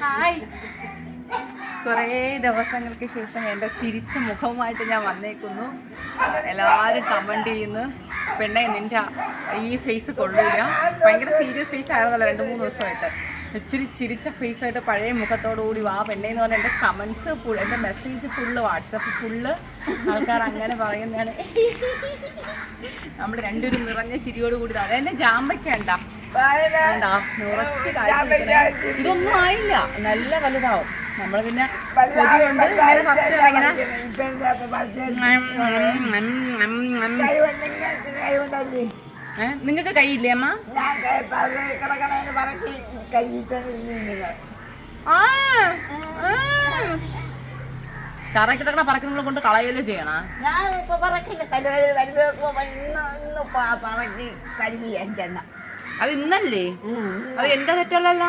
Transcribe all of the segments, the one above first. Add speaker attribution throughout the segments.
Speaker 1: Hi. കുറേ ദിവസങ്ങൾക്ക് ശേഷം എൻ്റെ ചിരിച്ച മുഖവുമായിട്ട് ഞാൻ വന്നേക്കുന്നു. എല്ലാവരും കമൻറ്റ് ചെയ്യുന്നു, പെണ്ണെ നിൻ്റെ ഈ ഫേസ് കൊള്ളില്ല, ഭയങ്കര സീരിയസ് ഫേസ് ആയിരുന്നല്ലോ 2-3 ദിവസമായിട്ട്. ഇച്ചിരി ചിരിച്ച ഫേസായിട്ട് പഴയ മുഖത്തോടുകൂടി വാ പെണ്ണേന്ന് പറഞ്ഞാൽ എൻ്റെ കമൻറ്റ്സ് ഫുൾ, എൻ്റെ മെസ്സേജ് ഫുള്ള്, വാട്സപ്പ് ഫുള്ള് ആൾക്കാർ അങ്ങനെ പറയുന്നതാണ്. നമ്മൾ രണ്ടുപേരും നിറഞ്ഞ ചിരിയോടുകൂടി അതെന്നെ ജാമ്പയ്ക്കണ്ട ഉറച്ച് കാഴ്ച. ഇതൊന്നും ആയില്ല, നല്ല വലുതാവും. നമ്മൾ പിന്നെ കൊതിയുണ്ട് ഇങ്ങനെ കുറച്ച് ഇങ്ങനെ നിങ്ങൾക്ക് കൈയില്ലേ അമ്മ? കറക്കി കിടക്കണ പറക്കി നിങ്ങളെ കൊണ്ട് കളയല്ലേ ചെയ്യണ? അത് ഇന്നല്ലേ? അത് എന്റെ തെറ്റല്ലല്ലോ.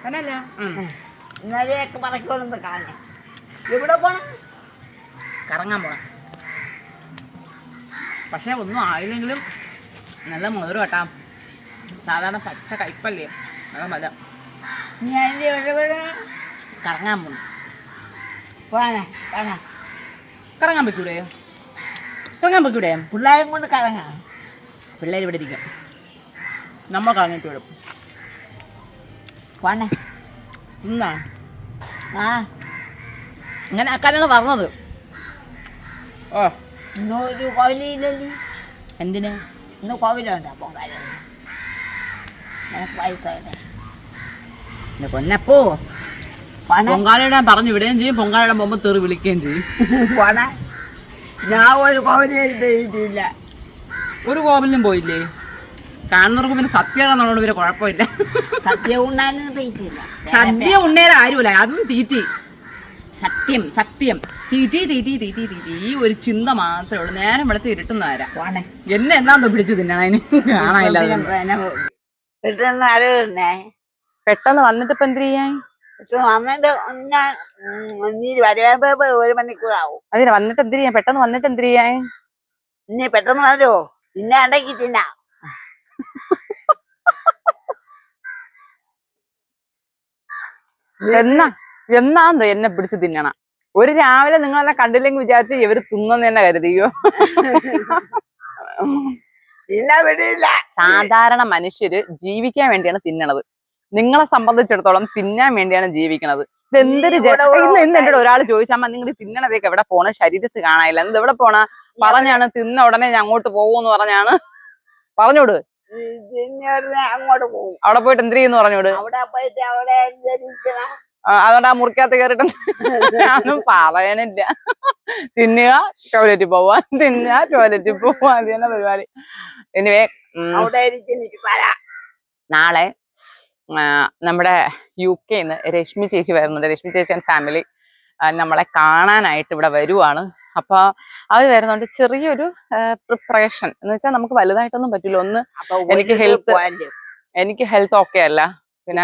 Speaker 1: അങ്ങനല്ല,
Speaker 2: ഇന്നലെയൊക്കെ പറക്കോളൊന്ന് കളഞ്ഞ. എവിടെ പോണം?
Speaker 1: കറങ്ങാൻ പോണം. പക്ഷെ ഒന്നും ആയില്ലെങ്കിലും നല്ല മധുരം കേട്ടാ. സാധാരണ പച്ച കയ്പല്ലേ, നല്ല മല. കറങ്ങാൻ പോണം. കറങ്ങാൻ പറ്റൂടെ? കറങ്ങാൻ പറ്റൂടെ?
Speaker 2: പിള്ളേരും കൊണ്ട് കറങ്ങാം.
Speaker 1: പിള്ളേർ ഇവിടെ ഇരിക്കും, നമ്മൾ കളഞ്ഞിട്ട് വിടും.
Speaker 2: പോണേ
Speaker 1: ഇന്നാ അങ്ങനെ ആക്കാനാണ് പറഞ്ഞത്. ഓ
Speaker 2: ഇന്നൊരു കോവിലില്ലല്ലോ.
Speaker 1: എന്തിനാ?
Speaker 2: ഇന്ന് കോവിലുണ്ട് പൊങ്കാല. വയസ്സായിട്ട്
Speaker 1: പൊന്നപ്പോ പൊങ്കാലയിടാൻ പറഞ്ഞു വിടുകയും ചെയ്യും, പൊങ്കാലയിടാൻ പോകുമ്പോൾ തെറി വിളിക്കുകയും ചെയ്യും.
Speaker 2: പോണേ. ഞാൻ ഒരു കോവിലില്ല.
Speaker 1: ഒരു കോവിലും പോയില്ലേ? കാണുന്നവർക്ക് പിന്നെ സത്യമാണെന്നുള്ളത് പിന്നെ കുഴപ്പമില്ല.
Speaker 2: സദ്യ ഉണ്ണാനും തീറ്റില്ല.
Speaker 1: സദ്യ ഉണ്ണേരെ ആരുമില്ല, അതും തീറ്റി. സത്യം സത്യം, തീറ്റി തീറ്റി തീറ്റി തീറ്റി. ഈ ഒരു ചിന്ത മാത്രമേ ഉള്ളൂ. നേരം വെളുത്ത് ഇരുട്ടുന്നതാരാ. എന്നെ എന്നാന്തോ പിടിച്ചു തിന്നണതിന് കാണാനില്ല. പെട്ടെന്ന് വന്നിട്ട് ഇപ്പൊ എന്ത് ചെയ്യാൻ?
Speaker 2: വന്നിട്ട് ഒരു മണിക്കൂറാവും.
Speaker 1: അതിന് വന്നിട്ട് എന്ത് ചെയ്യാൻ? പെട്ടെന്ന് വന്നിട്ട് എന്ത് ചെയ്യാൻ?
Speaker 2: ഇനി പെട്ടെന്ന് വരോ? പിന്നെ അടക്കി തിന്നാ.
Speaker 1: എന്നാന്തോ എന്നെ പിടിച്ച് തിന്നണം. ഒരു രാവിലെ നിങ്ങളെല്ലാം കണ്ടില്ലെങ്കിൽ വിചാരിച്ച് ഇവര് തിന്നെന്ന് തന്നെ കരുതിയോ? സാധാരണ മനുഷ്യര് ജീവിക്കാൻ വേണ്ടിയാണ് തിന്നണത്. നിങ്ങളെ സംബന്ധിച്ചിടത്തോളം തിന്നാൻ വേണ്ടിയാണ് ജീവിക്കണത്. ഇതെന്തൊരു ഇന്ന് എന്നോട് ഒരാൾ ചോദിച്ചമ്മ നിങ്ങൾ തിന്നണതൊക്കെ എവിടെ പോണ? ശരീരത്ത് കാണാനില്ല. എന്ത് എവിടെ പോണ? പറഞ്ഞാണ് തിന്ന ഉടനെ ഞാൻ അങ്ങോട്ട് പോകുമെന്ന് പറഞ്ഞാണ്. പറഞ്ഞോട്,
Speaker 2: അങ്ങോട്ട് പോകും.
Speaker 1: അവിടെ പോയിട്ട് എന്ത് ചെയ്യുന്നു പറഞ്ഞോട്. അതുകൊണ്ട് ആ മുറിക്കകത്ത് കയറിട്ട് ഞാനും പറയണില്ല. തിന്നുക, ടോയ്ലറ്റിൽ പോവാ, തിന്നുക, ടോയ്ലറ്റിൽ പോവാ, അത് തന്നെ പരിപാടി. എനിവേ, നാളെ നമ്മുടെ UK-ന്ന് രശ്മി ചേച്ചി വരുന്നുണ്ട്. രശ്മി ചേച്ചി ആൻഡ് ഫാമിലി നമ്മളെ കാണാനായിട്ട് ഇവിടെ വരുവാണ്. അപ്പൊ അത് വരുന്നുണ്ട്. ചെറിയൊരു പ്രിപ്പറേഷൻ എന്ന് വെച്ചാൽ നമുക്ക് വലുതായിട്ടൊന്നും പറ്റില്ല. ഒന്ന് എനിക്ക് ഹെൽത്ത് ഓക്കെ അല്ല, പിന്നെ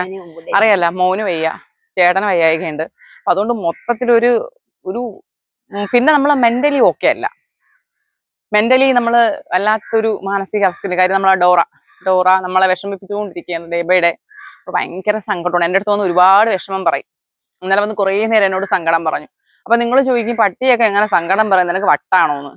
Speaker 1: അറിയാല്ല മോന് വയ്യ, ചേട്ടന് വയ്യായികയുണ്ട്. അപ്പൊ അതുകൊണ്ട് മൊത്തത്തിലൊരു പിന്നെ നമ്മൾ മെന്റലി ഓക്കെ അല്ല. മെന്റലി നമ്മൾ വല്ലാത്തൊരു മാനസികാവസ്ഥയില്. കാര്യം നമ്മളെ ഡോറ നമ്മളെ വിഷമിപ്പിച്ചുകൊണ്ടിരിക്കുകയാണ് ഡേ ബൈ ഡേ. അപ്പൊ ഭയങ്കര സങ്കടമാണ്. എൻ്റെ അടുത്ത് വന്ന് ഒരുപാട് വിഷമം പറയും. ഇന്നലെ വന്ന് കുറേ നേരം എന്നോട് സങ്കടം പറഞ്ഞു. അപ്പൊ നിങ്ങൾ ചോദിക്കും പട്ടിയൊക്കെ എങ്ങനെ സങ്കടം പറയും, നിനക്ക് വട്ടാണോന്ന്?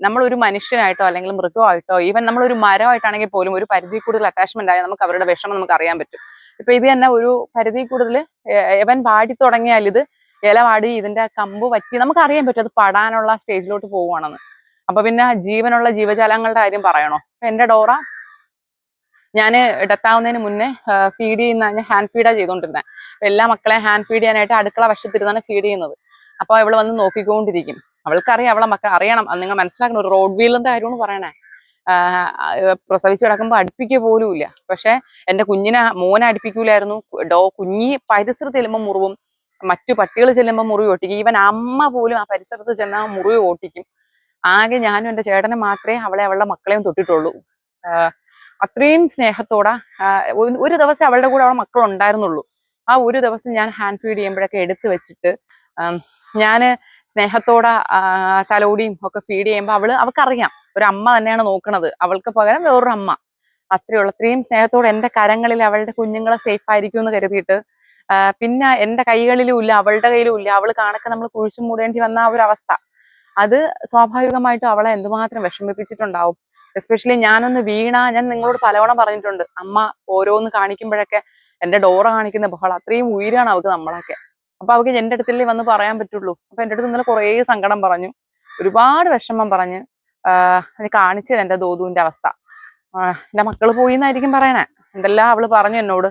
Speaker 1: നമ്മളൊരു മനുഷ്യനായിട്ടോ അല്ലെങ്കിൽ മൃഗമായിട്ടോ ഈവൻ നമ്മളൊരു മരമായിട്ടാണെങ്കിൽ പോലും ഒരു പരിധി കൂടുതൽ അറ്റാച്ച്മെന്റ് ആയാൽ നമുക്ക് അവരുടെ വിഷമം നമുക്ക് അറിയാൻ പറ്റും. ഇപ്പൊ ഇത് തന്നെ ഒരു പരിധി കൂടുതൽ ഇവൻ പാടി തുടങ്ങിയാൽ ഇത് ഇല വാടി ഇതിന്റെ കമ്പ് പറ്റി നമുക്ക് അറിയാൻ പറ്റും അത് പടാനുള്ള സ്റ്റേജിലോട്ട് പോവുകയാണെന്ന്. അപ്പൊ പിന്നെ ജീവനുള്ള ജീവജാലങ്ങളുടെ കാര്യം പറയണോ? എന്റെ ഡോറ ഞാൻ ഡെത്താവുന്നതിന് മുന്നേ ഫീഡ് ചെയ്യുന്ന ഹാൻഡ് ഫീഡാ ചെയ്തോണ്ടിരുന്നത്. അപ്പൊ എല്ലാ മക്കളെയും ഹാൻഡ് ഫീഡ് ചെയ്യാനായിട്ട് അടുക്കള വശത്തിരുന്നാണ് ഫീഡ് ചെയ്യുന്നത്. അപ്പൊ ഇവള് വന്ന് നോക്കിക്കൊണ്ടിരിക്കും. അവൾക്കറിയാം, അവളെ മക്കൾ അറിയണം. നിങ്ങൾ മനസ്സിലാക്കണം, ഒരു റോഡ് വീലിന്റെ കാര്യമാണ് പറയണേ. പ്രസവിച്ച് കിടക്കുമ്പോൾ അടുപ്പിക്കുക പോലും ഇല്ല. പക്ഷെ എന്റെ മോനെ അടുപ്പിക്കൂലായിരുന്നു. കുഞ്ഞി പരിസരത്ത് ചെല്ലുമ്പോൾ മുറിവും, മറ്റു പട്ടികൾ ചെല്ലുമ്പോൾ മുറിവ് ഒട്ടിക്കും. ഈവൻ അമ്മ പോലും ആ പരിസരത്ത് ചെന്നാൽ മുറിവ് ഓട്ടിക്കും. ആകെ ഞാനും എൻ്റെ ചേട്ടനും മാത്രമേ അവളുടെ മക്കളെയും തൊട്ടിട്ടുള്ളൂ. അത്രയും സ്നേഹത്തോടെ ഒരു ദിവസം അവളുടെ കൂടെ അവളെ മക്കൾ ഉണ്ടായിരുന്നുള്ളൂ. ആ ഒരു ദിവസം ഞാൻ ഹാൻഡ് ഫീഡ് ചെയ്യുമ്പോഴൊക്കെ എടുത്തു വെച്ചിട്ട് ഞാൻ സ്നേഹത്തോടെ തലോടിയും ഒക്കെ ഫീഡ് ചെയ്യുമ്പോൾ അവൾക്കറിയാം ഒരു അമ്മ തന്നെയാണ് നോക്കണത്. അവൾക്ക് പകരം വേറൊരു അമ്മ. അത്രയുള്ള അത്രയും സ്നേഹത്തോടെ എന്റെ കരങ്ങളിൽ അവളുടെ കുഞ്ഞുങ്ങളെ സേഫ് ആയിരിക്കും എന്ന് കരുതിയിട്ട് പിന്നെ എന്റെ കൈകളിലും ഇല്ല അവളുടെ കയ്യിലും ഇല്ല. അവള് കാണക്കെ നമ്മൾ കുഴിച്ചു മൂടേണ്ടി വന്ന ആ ഒരു അവസ്ഥ, അത് സ്വാഭാവികമായിട്ടും അവളെ എന്തുമാത്രം വിഷമിപ്പിച്ചിട്ടുണ്ടാവും. എസ്പെഷ്യലി ഞാനൊന്ന് വീണ, ഞാൻ നിങ്ങളോട് പലവണ പറഞ്ഞിട്ടുണ്ട്, അമ്മ ഓരോന്ന് കാണിക്കുമ്പോഴൊക്കെ എന്റെ ഡോറ കാണിക്കുന്ന ബഹളം, അത്രയും ഉയരാണ് അവൾക്ക് നമ്മളൊക്കെ. അപ്പൊ അവൾക്ക് എന്റെ അടുത്തല്ലേ വന്ന് പറയാൻ പറ്റുള്ളൂ. അപ്പൊ എന്റെ അടുത്ത് ഇന്നലെ കുറേ സങ്കടം പറഞ്ഞു, ഒരുപാട് വിഷമം പറഞ്ഞ് അത് കാണിച്ചത് എന്റെ ദോതുവിന്റെ അവസ്ഥ. എന്റെ മക്കള് പോയി എന്നായിരിക്കും പറയണേ. എന്തെല്ലാം അവള് പറഞ്ഞു എന്നോട്,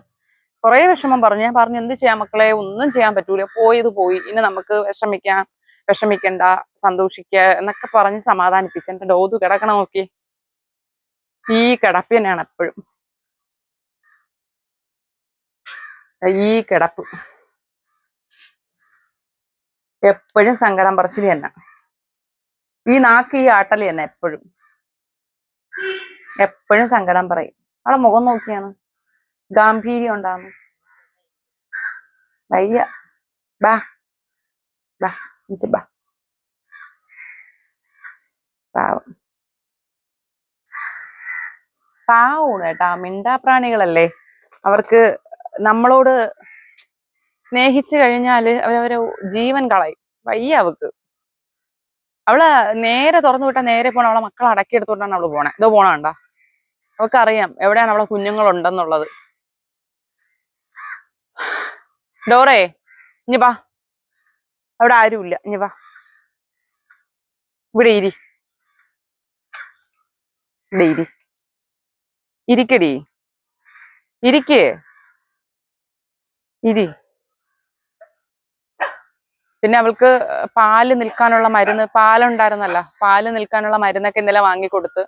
Speaker 1: കുറെ വിഷമം പറഞ്ഞു. ഞാൻ പറഞ്ഞു എന്ത് ചെയ്യാൻ മക്കളെ, ഒന്നും ചെയ്യാൻ പറ്റൂല, പോയത് പോയി, ഇനി നമുക്ക് വിഷമിക്കണ്ട, സന്തോഷിക്ക എന്നൊക്കെ പറഞ്ഞ് സമാധാനിപ്പിച്ചു. എന്റെ ഡോതു കിടക്കണ നോക്കി, ഈ കിടപ്പ് തന്നെയാണ് എപ്പോഴും, ഈ കിടപ്പ് എപ്പോഴും സങ്കടം പറച്ചില് തന്നെ, ഈ നാക്ക് ഈ ആട്ടല് തന്നെ എപ്പോഴും സങ്കടം പറയും. അവളെ മുഖം നോക്കിയാണ് ഗാംഭീര്യം ഉണ്ടാകുന്നു. വയ്യ, ബാ ബാ ബാ. പാവം പാവമാണ് കേട്ടാ, മിണ്ടാപ്രാണികളല്ലേ. അവർക്ക് നമ്മളോട് സ്നേഹിച്ചു കഴിഞ്ഞാല് അവരവരെ ജീവൻ കളയും. വയ്യ അവക്ക്. അവള് നേരെ തുറന്നു വിട്ടാൽ നേരെ പോണ, അവളെ മക്കളെ അടക്കിയെടുത്തോണ്ടാണ് അവള് പോണേ. ഇതോ പോണണ്ട, അവൾക്കറിയാം എവിടെയാണ് അവളെ കുഞ്ഞുങ്ങളുണ്ടെന്നുള്ളത്. ഡോറേ ഇനി വാ, അവിടെ ആരുമില്ല, ഇനി വാ, ഇവിടെ ഇരിക്കടി, ഇരിക്ക്, ഇരി. പിന്നെ അവൾക്ക് പാല് നിൽക്കാനുള്ള മരുന്ന്, പാലുണ്ടായിരുന്നല്ല, പാല് നിൽക്കാനുള്ള മരുന്നൊക്കെ ഇന്നലെ വാങ്ങിക്കൊടുത്ത്.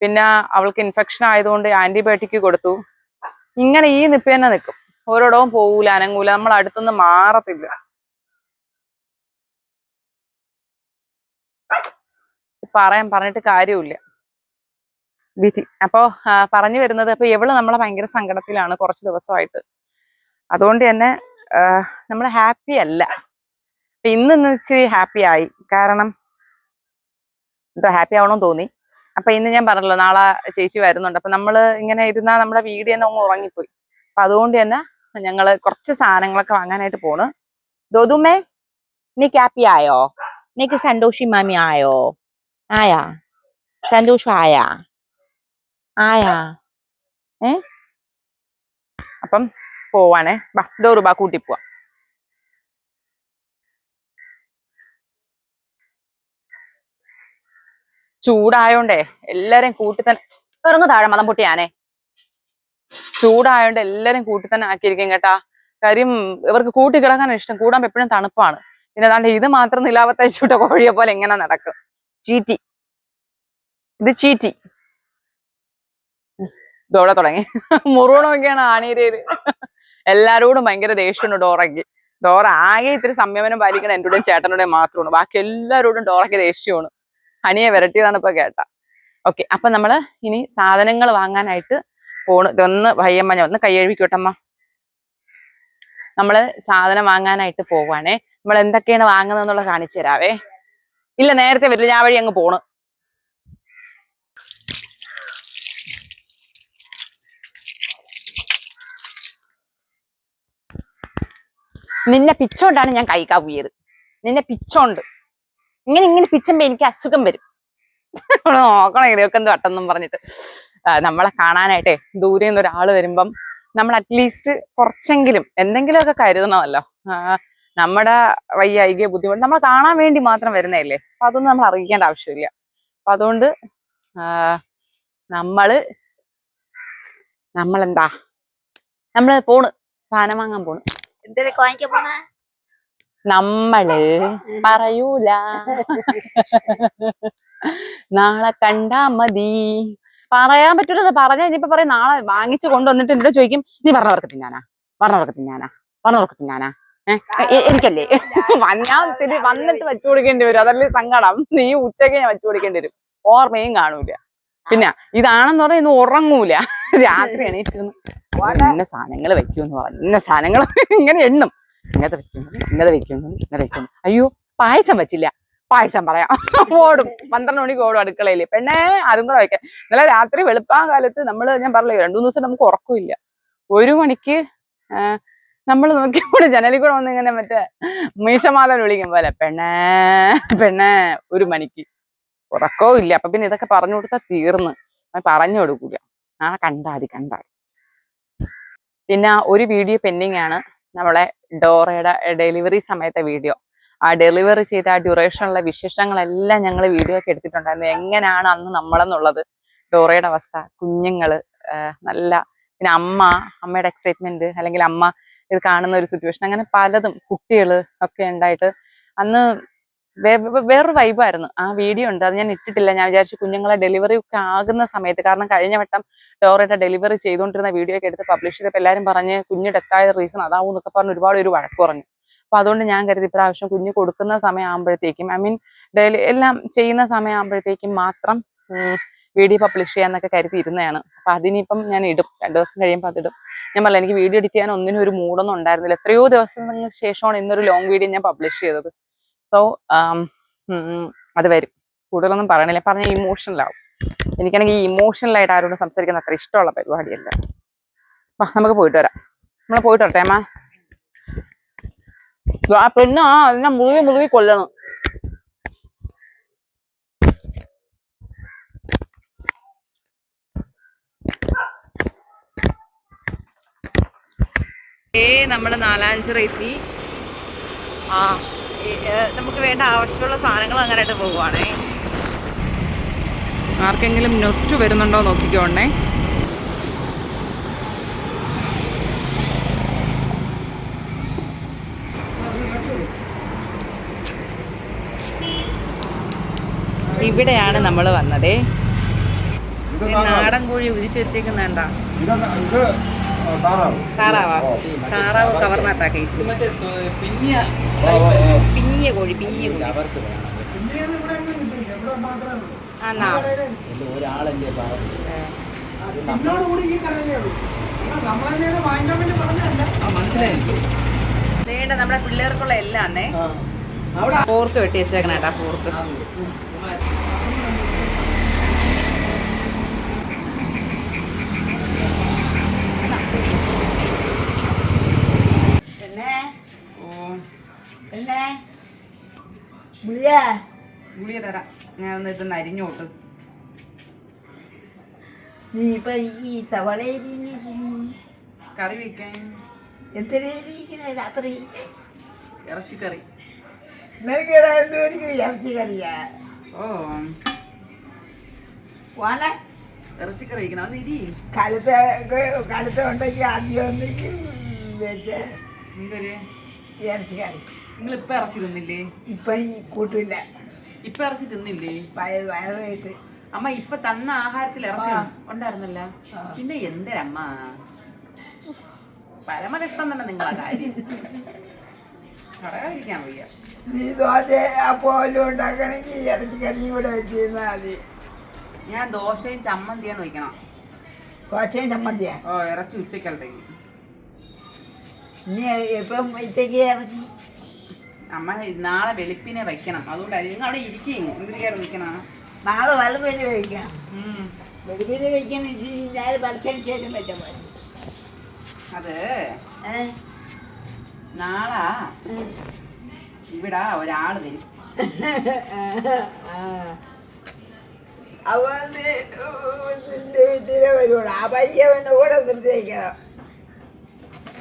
Speaker 1: പിന്നെ അവൾക്ക് ഇൻഫെക്ഷൻ ആയതുകൊണ്ട് ആന്റിബയോട്ടിക് കൊടുത്തു. ഇങ്ങനെ ഈ നിപ്പ് തന്നെ നിൽക്കും, ഓരോടവും പോകൂല, അനങ്ങൂല, നമ്മൾ അടുത്തുനിന്ന് മാറത്തില്ല. പറഞ്ഞിട്ട് കാര്യമില്ല, വിധി. അപ്പോ പറഞ്ഞു വരുന്നത്, അപ്പൊ ഇവള് നമ്മളെ ഭയങ്കര സങ്കടത്തിലാണ് കുറച്ച് ദിവസമായിട്ട്. അതുകൊണ്ട് തന്നെ നമ്മൾ ഹാപ്പി അല്ല. ഇന്ന് ഇച്ചിരി ഹാപ്പി ആയി, കാരണം എന്തോ ഹാപ്പി ആവണമെന്ന് തോന്നി. അപ്പൊ ഇന്ന് ഞാൻ പറഞ്ഞല്ലോ നാളെ ചേച്ചി വരുന്നുണ്ട്. അപ്പൊ നമ്മള് ഇങ്ങനെ ഇരുന്നാ നമ്മുടെ വീട് തന്നെ അങ്ങ് ഉറങ്ങിപ്പോയി. അപ്പൊ അതുകൊണ്ട് തന്നെ ഞങ്ങള് കുറച്ച് സാധനങ്ങളൊക്കെ വാങ്ങാനായിട്ട് പോണ്. ദോതുമ്മേ, നീക്ക് ഹാപ്പി ആയോ? നീക്ക് സന്തോഷി മാമി ആയോ? ആയാ സന്തോഷം ആയാ? അപ്പം പോവാണേ. ബാ ഡോറു ബാ, കൂട്ടി പോവാ. ചൂടായോണ്ടേ എല്ലാരെയും കൂട്ടി തന്നെ ഇറങ്ങു താഴെ, മതം പൊട്ടിയാനേ. ചൂടായോണ്ട് എല്ലാരും കൂട്ടി തന്നെ ആക്കിയിരിക്കും കേട്ടാ. കാര്യം ഇവർക്ക് കൂട്ടി കിടക്കാനാണ് ഇഷ്ടം, കൂടാൻ എപ്പോഴും തണുപ്പാണ്. പിന്നെ അതാണ്ട് ഇത് മാത്രം നിലാവത്തഴിച്ചുവിട്ട കോഴിയെ പോലെ എങ്ങനെ നടക്കും. ചീറ്റി, ഇത് ചീറ്റി. ഇതോടെ തുടങ്ങി മുറുകണമൊക്കെയാണ് ആണീരയില്. എല്ലാരോടും ഭയങ്കര ദേഷ്യമുണ്ട് ഡോറയ്ക്ക്. ഡോറ ആകെ ഇത്തിരി സംയമനം പാലിക്കണം എന്റെയും ചേട്ടനുടെയും മാത്രമാണ്, ബാക്കി എല്ലാരോടും ഡോറയ്ക്ക് ദേഷ്യമാണ്. ഹനിയെ വിരട്ടിയതാണ് ഇപ്പൊ കേട്ടാ. ഓക്കെ, അപ്പൊ നമ്മള് ഇനി സാധനങ്ങൾ വാങ്ങാനായിട്ട് പോണ്. ഇതൊന്ന് ഭയ്യമ്മ, ഞാൻ ഒന്ന് കൈ കഴുകിക്കോട്ടമ്മ. നമ്മള് സാധനം വാങ്ങാനായിട്ട് പോവാണേ. നമ്മൾ എന്തൊക്കെയാണ് വാങ്ങുന്നതെന്നുള്ള കാണിച്ചു തരാവേ. ഇല്ല നേരത്തെ വരില്ല, ഞാൻ വഴി അങ്ങ് പോണ്. നിന്നെ പിച്ചോണ്ടാണ് ഞാൻ കൈക്കാ പോയത്. നിന്നെ പിച്ചോണ്ട് ഇങ്ങനെ പിച്ചുമ്പോ എനിക്ക് അസുഖം വരും. നോക്കണം ഇതൊക്കെ എന്ത് വട്ടെന്നും പറഞ്ഞിട്ട്. നമ്മളെ കാണാനായിട്ടേ ദൂരെ നിന്ന് ഒരാള് വരുമ്പം നമ്മൾ അറ്റ്ലീസ്റ്റ് കുറച്ചെങ്കിലും എന്തെങ്കിലുമൊക്കെ കരുതണമല്ലോ. നമ്മുടെ വയ്യായികയോ ബുദ്ധിമുട്ട് നമ്മളെ കാണാൻ വേണ്ടി മാത്രം വരുന്നതല്ലേ. അപ്പൊ അതൊന്നും നമ്മൾ അറിയിക്കേണ്ട ആവശ്യമില്ല. അപ്പൊ അതുകൊണ്ട് നമ്മളെന്താ പോണ്, സാധനം വാങ്ങാൻ പോണ്.
Speaker 2: എന്തൊക്കെ വാങ്ങിക്കാൻ പോണേ?
Speaker 1: നമ്മള് പറയൂല, നാളെ കണ്ടാ മതി. പറയാൻ പറ്റൂല, പറഞ്ഞാ ഇനിയിപ്പോ പറയും നാളെ വാങ്ങിച്ചു കൊണ്ടുവന്നിട്ട് എന്നോട് ചോദിക്കും, നീ പറഞ്ഞവർക്ക് തിന്നാനാ എനിക്കല്ലേ വന്നിട്ട് വെച്ചു കൊടുക്കേണ്ടി വരും. അതല്ലേ സങ്കടം. നീ ഉച്ചയ്ക്ക് ഞാൻ വെച്ചു കൊടുക്കേണ്ടി വരും, ഓർമ്മയും കാണൂല. പിന്നെ ഇതാണെന്ന് പറഞ്ഞാൽ ഇന്ന് ഉറങ്ങൂല, രാത്രി എണീറ്റിരുന്ന് ഇന്ന സാധനങ്ങൾ വെക്കുമെന്ന് പറഞ്ഞു, ഇന്ന സാധനങ്ങൾ ഇങ്ങനെ എണ്ണും. ഇങ്ങനത്തെ വെക്കുന്നു. അയ്യോ പായസം പറ്റില്ല, പായസം പറയാം. ഓടും 12 മണിക്ക് ഓടും അടുക്കളയിൽ. പെണ്ണേ അതും കൂടെ വയ്ക്കാം. ഇന്നലെ രാത്രി വെളുപ്പാൻ കാലത്ത് ഞാൻ പറഞ്ഞില്ലേ 2-3 ദിവസം നമുക്ക് ഉറക്കമില്ല. 1 മണിക്ക് നമ്മൾ നോക്കിയപ്പോൾ ജനലിൽ കൂടെ വന്ന് ഇങ്ങനെ മറ്റേ മീശമാലൻ വിളിക്കും പോലെ പെണ്ണേ 1 മണിക്ക് ഉറക്കവും ഇല്ല. അപ്പൊ പിന്നെ ഇതൊക്കെ പറഞ്ഞു കൊടുത്താൽ തീർന്ന് പറഞ്ഞു കൊടുക്കൂല. കണ്ടാതി. പിന്നെ ഒരു വീഡിയോ പെൻഡിങ് ആണ്, നമ്മളെ ഡോറയുടെ ഡെലിവറി സമയത്തെ വീഡിയോ. ആ ഡെലിവറി ചെയ്ത ആ ഡ്യൂറേഷനുള്ള വിശേഷങ്ങളെല്ലാം ഞങ്ങൾ വീഡിയോ ഒക്കെ എടുത്തിട്ടുണ്ടായിരുന്നു. എങ്ങനെയാണ് അന്ന് നമ്മളെന്നുള്ളത്, ഡോറയുടെ അവസ്ഥ, കുഞ്ഞുങ്ങള് നല്ല, പിന്നെ അമ്മയുടെ എക്സൈറ്റ്മെന്റ്, അല്ലെങ്കിൽ അമ്മ ഇത് കാണുന്ന ഒരു സിറ്റുവേഷൻ, അങ്ങനെ പലതും, കുട്ടികള് ഒക്കെ ഉണ്ടായിട്ട് അന്ന് വേറൊരു വൈബായിരുന്നു. ആ വീഡിയോ ഉണ്ട്, അത് ഞാൻ ഇട്ടിട്ടില്ല. ഞാൻ വിചാരിച്ചു കുഞ്ഞുങ്ങളെ ഡെലിവറി ഒക്കെ ആകുന്ന സമയത്ത്, കാരണം കഴിഞ്ഞ വട്ടം ഡോറയുടെ ഡെലിവറി ചെയ്തുകൊണ്ടിരുന്ന വീഡിയോ ഒക്കെ എടുത്ത് പബ്ലിഷ് ചെയ്തപ്പോൾ എല്ലാവരും പറഞ്ഞ് കുഞ്ഞ് ഡെത്തായ റീസൺ അതാവും എന്നൊക്കെ പറഞ്ഞ് ഒരുപാട് ഒരു വഴക്ക് പറഞ്ഞു. അപ്പൊ അതുകൊണ്ട് ഞാൻ കരുതി ഇപ്രാവശ്യം കുഞ്ഞ് കൊടുക്കുന്ന സമയം ആകുമ്പോഴത്തേക്കും, എല്ലാം ചെയ്യുന്ന സമയം ആകുമ്പോഴത്തേക്കും മാത്രം വീഡിയോ പബ്ലിഷ് ചെയ്യാന്നൊക്കെ കരുതി ഇരുന്നതാണ്. അപ്പൊ അതിനിപ്പം ഞാൻ ഇടും, 2 ദിവസം കഴിയുമ്പോൾ അതിടും. ഞാൻ പറഞ്ഞില്ല, എനിക്ക് വീഡിയോ എഡിറ്റ് ചെയ്യാൻ ഒന്നിനും ഒരു മൂടൊന്നും ഉണ്ടായിരുന്നില്ല. എത്രയോ ദിവസങ്ങൾക്ക് ശേഷമാണ് ഇന്നൊരു ലോങ് വീഡിയോ ഞാൻ പബ്ലിഷ് ചെയ്തത്. സോ അത് വരും. കൂടുതലൊന്നും പറയണില്ല, പറഞ്ഞ ഇമോഷണലാവും. എനിക്കാണെങ്കിൽ ഈ ഇമോഷണലായിട്ട് ആരോടും സംസാരിക്കുന്ന അത്ര ഇഷ്ടമുള്ള പരിപാടിയല്ല. നമുക്ക് പോയിട്ട് വരാം. നമ്മൾ പോയിട്ട് വരട്ടെ അമ്മ. ആ പെണ്ണ് അതിനെ മുറുകി കൊല്ലണം. നമ്മള് നാലാഞ്ചിറ എത്തി. നമുക്ക് വേണ്ട ആവശ്യമുള്ള സാധനങ്ങൾ അങ്ങനെയായിട്ട് പോവുകയാണേ. ആർക്കെങ്കിലും നെസ്റ്റ് വരുന്നുണ്ടോ നോക്കിക്കോണ്ടേ. ഇവിടെയാണ് നമ്മൾ വന്നതേ. നാടൻ കോഴി ഉരിച്ചു വെച്ചേക്കുന്നുണ്ടാ. താറാവാ? താറാവ് കവർന്നത്താക്കി. പിഞ്ഞ കോഴി. വേണ്ട, നമ്മുടെ പിള്ളേർക്കുള്ള എല്ലാം അന്നേ. പോർക്ക് വെട്ടി വെച്ചേക്കണേട്ടാ, പോർക്ക്. ഗുളിക തരാം. ഞാൻ ഒന്ന് ഇതൊന്ന് അരിഞ്ഞോട്ട്.
Speaker 2: നീ ഇപ്പൊ ഈ സവാള
Speaker 1: കറി വെക്കാൻ
Speaker 2: രാത്രി
Speaker 1: ഇറച്ചിക്കറി.
Speaker 2: ഇറച്ചിക്കറിയാ?
Speaker 1: ഓ, ഇറച്ചിക്കറി വയ്ക്കണം. അത് ഇരി.
Speaker 2: കടുത്ത ഉണ്ടെങ്കിൽ ആദ്യം ഉണ്ടെങ്കിൽ ഇറച്ചിക്കറി.
Speaker 1: നിങ്ങൾ ഇപ്പൊ ഇറച്ചി തിന്നില്ലേ?
Speaker 2: ഇപ്പൊ ഈ കൂട്ടില്ല.
Speaker 1: ഇപ്പൊ ഇറച്ചി തിന്നില്ലേ?
Speaker 2: വയറ്
Speaker 1: അമ്മ ഇപ്പൊ തന്ന ആഹാരത്തിൽ ഇറച്ചി ഉണ്ടായിരുന്നല്ല. പിന്നെ എന്തരമ്മ പരമകഷ്ടം തന്നെ നിങ്ങളെ കാര്യം. പറയാതിരിക്കാൻ വയ്യ.
Speaker 2: നീ ദോശ പോലും ഉണ്ടാക്കണമെങ്കിൽ ഇറച്ചിക്കറിയും കൂടെ വെച്ചിരുന്നാൽ മതി.
Speaker 1: ഞാൻ ദോശയും ചമ്മന്തിയാണ് വയ്ക്കണം.
Speaker 2: ദോശയും ചമ്മന്തിയാ?
Speaker 1: ഓ, ഇറച്ചി ഉച്ചക്കലത്തേക്ക്.
Speaker 2: നീ ഇപ്പം ഉച്ചക്ക് ഇറച്ചി
Speaker 1: അമ്മ നാളെ വെളുപ്പിനെ വയ്ക്കണം. അതുകൊണ്ടായിരിക്കും നിങ്ങൾ അവിടെ ഇരിക്കും. എന്തിനു കയറി നിൽക്കണം?
Speaker 2: നാളെ വെളുപ്പിന് വയ്ക്കാം. വെളുപ്പിന് വയ്ക്കാൻ ഞാൻ പഠിച്ചതിന് ശേഷം വെച്ചാൽ മതി.
Speaker 1: അത് നാളെ ഇവിടെ ഒരാള് വരും.
Speaker 2: അവന് വീട്ടിലെ വരുള്ളൂ. ആ പയ്യവന്റെ കൂടെ നിർത്തിക്കണം.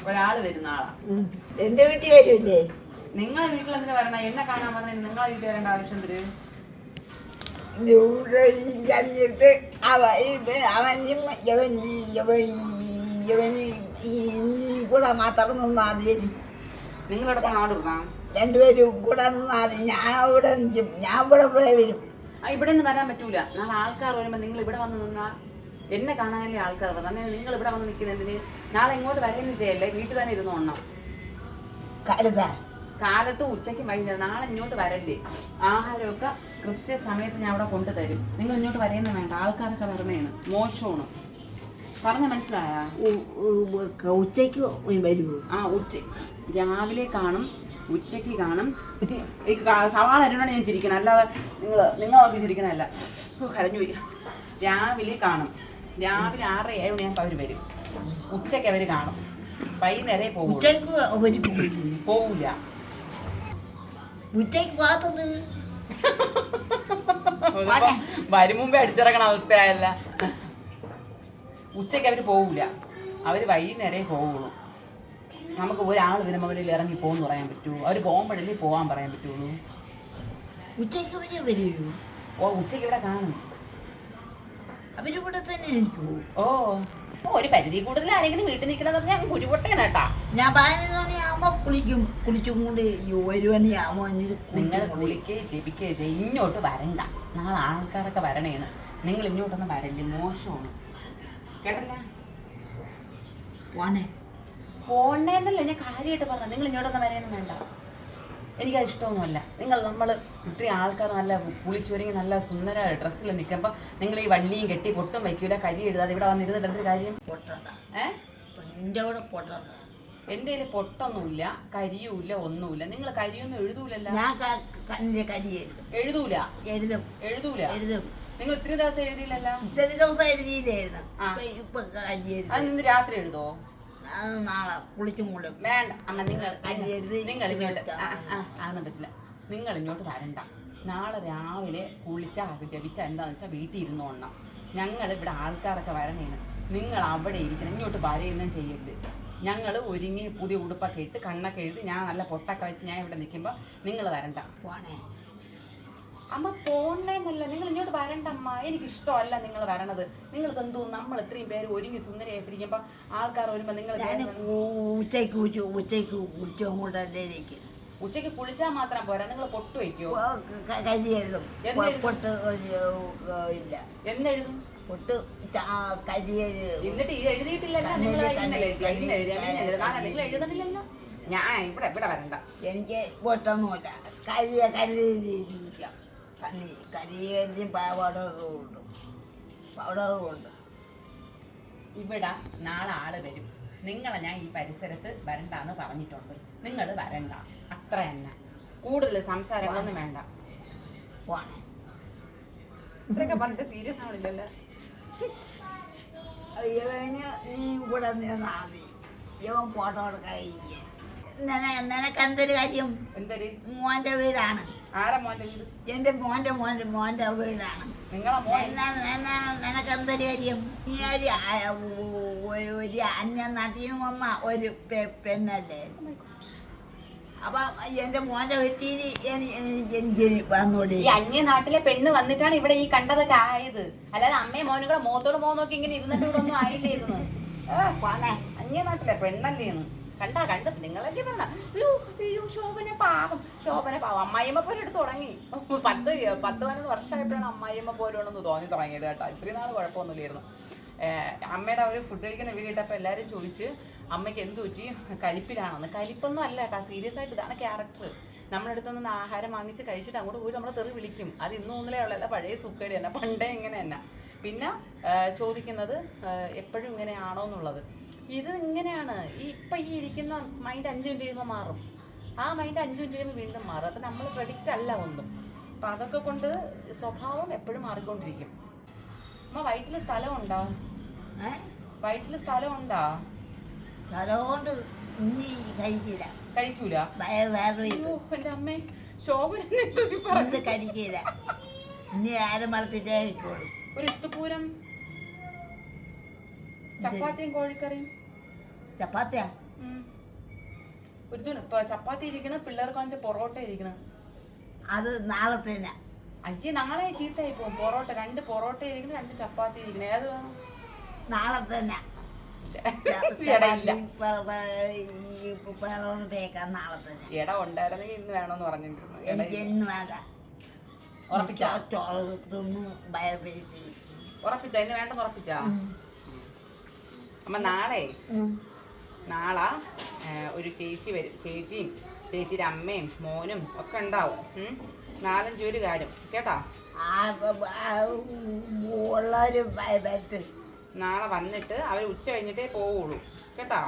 Speaker 1: ഒരാള് വരും നാളെ.
Speaker 2: എന്റെ വീട്ടിൽ വരൂല്ലേ?
Speaker 1: നിങ്ങളെ വീട്ടിൽ എന്തിനു വരണം? എന്നെ കാണാൻ പറഞ്ഞ നിങ്ങളെ വീട്ടിൽ വരേണ്ട ആവശ്യം എന്തിന്?
Speaker 2: കൂടെ മാത്രം നിന്നാൽ മതി.
Speaker 1: നിങ്ങളിവിടെ നാട് വിടാം.
Speaker 2: രണ്ടുപേരും കൂടെ നിന്നാൽ മതി. ഞാൻ ഇവിടെ നിൽക്കും. ഞാൻ ഇവിടെ വരും.
Speaker 1: ഇവിടെ നിന്ന് വരാൻ പറ്റൂല. നാളെ ആൾക്കാർ വരുമ്പോ നിങ്ങൾ ഇവിടെ വന്ന് നിന്നാ എന്നെ കാണാനല്ലേ ആൾക്കാർ വന്നത്. നിങ്ങൾ ഇവിടെ വന്ന് നിൽക്കുന്നതിന് നാളെ ഇങ്ങോട്ട് വരെയൊന്നും ചെയ്യല്ലേ. വീട്ടിൽ തന്നെ ഇരുന്നോണം. കാലത്ത് ഉച്ചയ്ക്ക് വൈകുന്നേരം. നാളെ ഇങ്ങോട്ട് വരല്ലേ. ആഹാരമൊക്കെ കൃത്യസമയത്ത് ഞാൻ അവിടെ കൊണ്ടുതരും. നിങ്ങൾ ഇങ്ങോട്ട് വരെയൊന്നും വേണ്ട. ആൾക്കാരൊക്കെ വരണേണ്. മോശമാണ്. പറഞ്ഞ മനസ്സിലായ?
Speaker 2: ഉച്ചയ്ക്ക് വരുമോ?
Speaker 1: ഉച്ച രാവിലെ കാണും. ഉച്ചയ്ക്ക് കാണും. ഈ സവാള അരിഞ്ഞോണ്ട് ഞാൻ ചിരിക്കണം, അല്ലാതെ നിങ്ങൾ നോക്കി ചിരിക്കണമല്ല. കരഞ്ഞുപോയി. രാവിലെ കാണും. രാവിലെ 6-7 മണിയാകുമ്പോൾ അവർ വരും. ഉച്ചയ്ക്ക് അവർ കാണും. വൈകുന്നേരം പോകും. പോവില്ല.
Speaker 2: ഉച്ചയ്ക്ക് പോകാത്തത്
Speaker 1: വരും മുമ്പേ അടിച്ചിറക്കണ അവസ്ഥയല്ല. ഉച്ചയ്ക്ക് അവർ പോവില്ല. അവർ വൈകുന്നേരമേ പോവുള്ളൂ. നമുക്ക് ഒരാൾ വരുമ്പോൾ ഇറങ്ങി പോകുമെന്ന് പറയാൻ പറ്റുമോ? അവർ പോകുമ്പോഴല്ലേ പോകാൻ പറയാൻ പറ്റുള്ളൂ.
Speaker 2: ഉച്ചയ്ക്ക് വരുള്ളൂ.
Speaker 1: ഉച്ചയ്ക്ക് ഇവിടെ കാണും.
Speaker 2: അവരിവിടെ തന്നെ ഇരിക്കുമോ?
Speaker 1: ഒരു പരിധി കൂടുതൽ ആരെങ്കിലും വീട്ടിൽ നിൽക്കണമെന്ന് പറഞ്ഞാൽ കുരുപൊട്ടേനാട്ടാ.
Speaker 2: ഞാൻ 11 മണിയാകുമ്പോൾ കുളിച്ചും കൊണ്ട് 1 മണിയാകുമ്പോൾ
Speaker 1: നിങ്ങൾ കുളിക്കുകയും ജപിക്കുകയും ചെയ്യും. ഇങ്ങോട്ട് വരണ്ട. നാളെ ആൾക്കാരൊക്കെ വരണേന്ന്. നിങ്ങൾ ഇങ്ങോട്ടൊന്നും വരല്ലേ, മോശമാണ്. കേട്ടല്ല? പോണേന്നല്ല ഞാൻ കാര്യമായിട്ട് പറഞ്ഞത്. നിങ്ങൾ ഇങ്ങോട്ടൊന്നും വരാനും വേണ്ട. എനിക്കത് ഇഷ്ടമൊന്നുമല്ല. നമ്മൾ ഇത്രയും ആൾക്കാർ നല്ല കുളിച്ചൊരുങ്ങി നല്ല സുന്ദര ഡ്രസ്സിൽ നിൽക്കുമ്പോൾ നിങ്ങൾ ഈ വള്ളിയും കെട്ടി പൊട്ടും വയ്ക്കൂല, കരി എഴുതാതെ ഇവിടെ വന്നിരുന്നിട്ട് എന്തൊരു കാര്യം? എൻ്റെ കയ്യിൽ പൊട്ടൊന്നുമില്ല, കരിയുമില്ല, ഒന്നുമില്ല. നിങ്ങൾ കരിയൊന്നും എഴുതൂലല്ലോ. എഴുതൂല. നിങ്ങൾ ഇത്രയും ദിവസം എഴുതിയില്ലല്ലോ. അത് രാത്രി എഴുതോ?
Speaker 2: നാളെ കുളിച്ചും കൂടെ
Speaker 1: വേണ്ട അമ്മ. നിങ്ങൾ ഇങ്ങോട്ട് ആണെന്ന് പറ്റില്ല. നിങ്ങൾ ഇങ്ങോട്ട് വരണ്ട. നാളെ രാവിലെ ജപിച്ച എന്താണെന്ന് വെച്ചാൽ വീട്ടിൽ ഇരുന്നോണം. ഞങ്ങൾ ഇവിടെ ആൾക്കാരൊക്കെ വരണേന്. നിങ്ങൾ അവിടെ ഇരിക്കണം. ഇങ്ങോട്ട് വരയൊന്നും ചെയ്യരുത്. ഞങ്ങൾ ഒരുങ്ങി പുതിയ ഉടുപ്പൊക്കെ ഇട്ട് കണ്ണൊക്കെ എഴുതി ഞാൻ നല്ല പൊട്ടൊക്കെ വെച്ച് ഞാൻ ഇവിടെ നിൽക്കുമ്പോൾ നിങ്ങൾ വരണ്ട. അമ്മ പോണേന്നല്ല, നിങ്ങൾ ഇങ്ങോട്ട് വരണ്ട അമ്മ. എനിക്കിഷ്ടമല്ല നിങ്ങൾ വരണത്. നിങ്ങൾക്ക് എന്തോ നമ്മൾ ഇത്രയും പേര് ഒരുങ്ങി സുന്ദരിയായിട്ടിരിക്കുമ്പോൾ ആൾക്കാർ വരുമ്പോൾ നിങ്ങൾ ഉച്ചയ്ക്ക് കുളിച്ചാൽ മാത്രം പോരാ. നിങ്ങൾ പൊട്ട് വയ്ക്കുമോ? എന്നെഴുതും എന്നിട്ട് എഴുതിയിട്ടില്ലല്ലോ. നിങ്ങൾ എഴുതണില്ലല്ലോ. ഞാൻ ഇവിടെ വരണ്ട.
Speaker 2: എനിക്ക് പൊട്ടൊന്നുമില്ല. കരുതിയിരിക്കാം. കരിയും പൗഡറുമുണ്ട്.
Speaker 1: ഇവിടെ നാളെ ആള് വരും. നിങ്ങളെ ഞാൻ ഈ പരിസരത്ത് വരണ്ടാന്ന് പറഞ്ഞിട്ടുണ്ട്. നിങ്ങൾ വരണ്ട. അത്ര തന്നെ. കൂടുതൽ സംസാരങ്ങളൊന്നും വേണ്ട. ഇതൊക്കെ പറഞ്ഞിട്ട് സീരിയസ് ആവില്ലല്ലോ.
Speaker 2: നീ ഇവിടെ നിന്നാ മതി. ഇവൻ ഫോട്ടോ എടുക്കാൻ. നിനക്ക് എന്തൊരു കാര്യം?
Speaker 1: എന്തൊരു?
Speaker 2: മോന്റെ വീടാണ്.
Speaker 1: ആരാ മോന്റെ വീട്?
Speaker 2: എന്റെ മോന്റെ വീടാണ്. നിനക്ക് എന്തൊരു കാര്യം? നീ ഒരു അന്യ നാട്ടിൽ നിന്ന് വന്ന ഒരു പെണ്ണല്ലേ. അപ്പൊ എന്റെ മോന്റെ വീട്ടിൽ എനിക്ക് വന്നോടി.
Speaker 1: ഈ അന്യ നാട്ടിലെ പെണ്ണ് വന്നിട്ടാണ് ഇവിടെ ഈ കണ്ടതൊക്കെ ആയത്. അല്ലാതെ അമ്മയും മോനും കൂടെ മുഖത്തോട് നോക്കി ഇങ്ങനെ ഇരുന്നിട്ട് ഇവിടെ ഒന്നും ആയില്ലായിരുന്നു. അന്യ നാട്ടിലെ പെണ്ണല്ലേന്ന് കണ്ട് നിങ്ങളല്ലേ പറഞ്ഞ. ശോഭന പാവം അമ്മായിയമ്മ പോലും എടുത്ത് തുടങ്ങി. 10-12 വർഷമായപ്പോഴാണ് അമ്മായിയമ്മ പോരുണെന്ന് തോന്നി തുടങ്ങിയത് കേട്ടോ. ഇത്രയും നാൾ കുഴപ്പമൊന്നുമില്ലായിരുന്നു. അമ്മയുടെ ഒരു ഫുഡ് കഴിക്കുന്ന വീട്ടപ്പോൾ എല്ലാവരും ചോദിച്ച് അമ്മയ്ക്ക് എന്ത് പറ്റി, കലിപ്പിലാണെന്ന്. കലിപ്പൊന്നും അല്ല കേട്ടോ, സീരിയസ് ആയിട്ട് ഇതാണ് ക്യാരക്ടർ. നമ്മുടെ അടുത്തുനിന്ന് ആഹാരം വാങ്ങിച്ച് കഴിച്ചിട്ട് അങ്ങോട്ട് പോയി നമ്മളെ തെറി വിളിക്കും. അത് ഇന്നും ഒന്നിലേ ഉള്ളല്ല, പഴയ സുക്കേടി തന്നെ, പണ്ടേ ഇങ്ങനെ തന്നെ. പിന്നെ ചോദിക്കുന്നത് എപ്പോഴും ഇങ്ങനെയാണോ എന്നുള്ളത്. ഇത് ഇങ്ങനെയാണ്. ഇപ്പം ഈ ഇരിക്കുന്ന മൈൻഡ് 5 മിനിറ്റ് കഴിയുമ്പോൾ മാറും. ആ മൈൻഡ് 5 മിനിറ്റ് കഴിയുമ്പോൾ വീണ്ടും മാറും. അപ്പം നമ്മൾ പ്രഡിക്റ്റ് അല്ല ഒന്നും. അപ്പം അതൊക്കെ കൊണ്ട് സ്വഭാവം എപ്പോഴും മാറിക്കൊണ്ടിരിക്കും. അമ്മ വയറ്റിൽ സ്ഥലമുണ്ടോ?
Speaker 2: സ്ഥലമുണ്ട്.
Speaker 1: കഴിക്കൂല. എന്റെ അമ്മേ ശോഭന
Speaker 2: കഴിക്കില്ല. ഇനി ആരും വളർത്തിട്ടേ കഴിക്കുള്ളൂ.
Speaker 1: ഒരു ഇത്തുപൂരം ചപ്പാത്തിയും കോഴിക്കറിയും.
Speaker 2: ചപ്പാത്തിയാ?
Speaker 1: ഒരു ചപ്പാത്തി ഇരിക്കണ, പിള്ളേർക്ക് വാങ്ങിച്ച പൊറോട്ട ഇരിക്കണ.
Speaker 2: അത് നാളെ തന്നെ.
Speaker 1: അയ്യേ നാളെ ചീത്തയായി പോകും. പൊറോട്ട 2 പൊറോട്ട ഇരിക്കണ, 2 ചപ്പാത്തി ഇരിക്കണ. ഏത് വേണം?
Speaker 2: നാളെ തന്നെ.
Speaker 1: ഇട ഉണ്ടായിരുന്നെങ്കിൽ ഇന്ന് വേണമെന്ന് പറഞ്ഞിരുന്നു. ഉറപ്പിച്ച ഇന്ന് വേണ്ടെന്ന് ഉറപ്പിച്ചാ? അമ്മ നാളെ ഒരു ചേച്ചി വരും. ചേച്ചിയും ചേച്ചിയുടെ അമ്മയും മോനും ഒക്കെ ഉണ്ടാവും. 4-5 പേര് കാര്യം കേട്ടാ. നാളെ വന്നിട്ട് അവർ ഉച്ച കഴിഞ്ഞിട്ടേ പോവുള്ളൂ കേട്ടാ.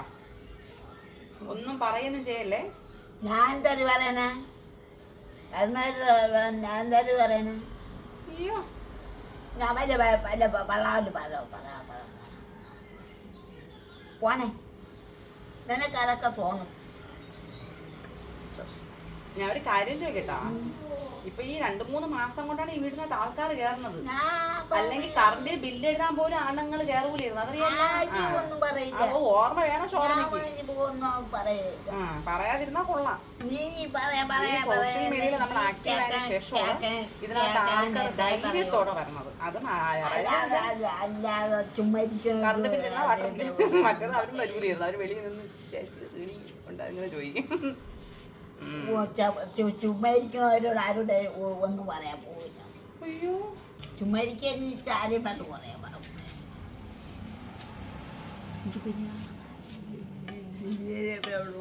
Speaker 1: ഒന്നും പറയുന്നും ചെയ്യല്ലേ.
Speaker 2: ഞാൻ എന്തായാലും പറയണേ ഞാൻ എന്തായാലും പറയണേ
Speaker 1: അയ്യോ
Speaker 2: ഞാൻ വല്ല വല്ല പള്ളാവില് പോണേ നിനക്കതൊക്കെ തോന്നും.
Speaker 1: ഞാൻ ഒരു കാര്യം ചോദിക്കട്ടാ, ഇപ്പൊ ഈ 2-3 മാസം കൊണ്ടാണ് ഈ വീടിനകത്ത് ആൾക്കാർ കയറുന്നത്. അല്ലെങ്കിൽ കറണ്ട് ബില്ല് എഴുതാൻ പോലും ആണുങ്ങൾ കയറൂലായിരുന്നു.
Speaker 2: ഒന്നും പറയില്ല.
Speaker 1: അപ്പൊ ഓർമ്മ വേണം ശോഭനയ്ക്ക്.
Speaker 2: ഒന്നും പറയില്ല.
Speaker 1: പറയാതിരുന്നാ കൊള്ളാം.
Speaker 2: നീ
Speaker 1: സോഷ്യൽ മീഡിയയിൽ നമ്മൾ ആക്റ്റീവ് ആയതിനു ശേഷമാണ് ഇതിനകത്ത് ആൾക്കാർ ധൈര്യത്തോടെ വരുന്നത്. അത്
Speaker 2: അല്ലാതെ ചുമ്മാ
Speaker 1: കറണ്ട് ബില്ല് മറ്റേത് അവരും വരൂലായിരുന്നു. അവര് വെളിയിൽ നിന്ന് ഇങ്ങനെ ചോദിക്കും.
Speaker 2: ചുമ്മാ ഇരിക്കണവരോട് ആരുടെ ഒന്നും പറയാൻ പോവില്ല.
Speaker 1: അയ്യോ
Speaker 2: ചുമ്മാ ഇരിക്കാൻ ആരെയും പണ്ട് പറയാൻ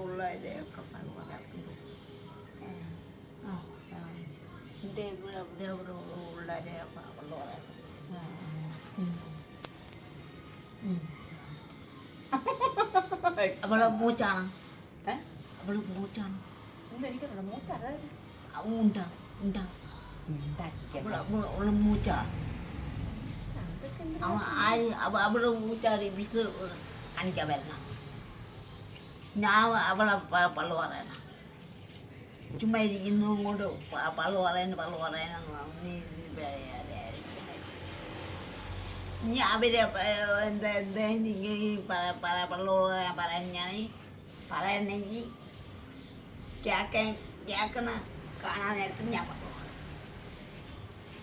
Speaker 2: ഉള്ളവരെയൊക്കെ എൻ്റെ ഇവിടെ ഉള്ളവരെ അവളെ മൂച്ചാണ് അവള് മൂച്ചാണ് അവള് മൂച്ച അവള് മൂച്ചാടി വിസ് കാണിക്കാൻ വരണം. ഞാൻ അവളെ പള്ളു പറയണം. ചുമ്മാ ഇരിക്കുന്നതും കൊണ്ട് പള്ളു പറയാനെന്ന് നീ അവരെ എന്തെങ്കിലും പള്ളു പറയാൻ ഞാൻ പറയണമെങ്കിൽ കേക്കണ കാണാൻ നേരത്ത് ഞാൻ പറഞ്ഞു.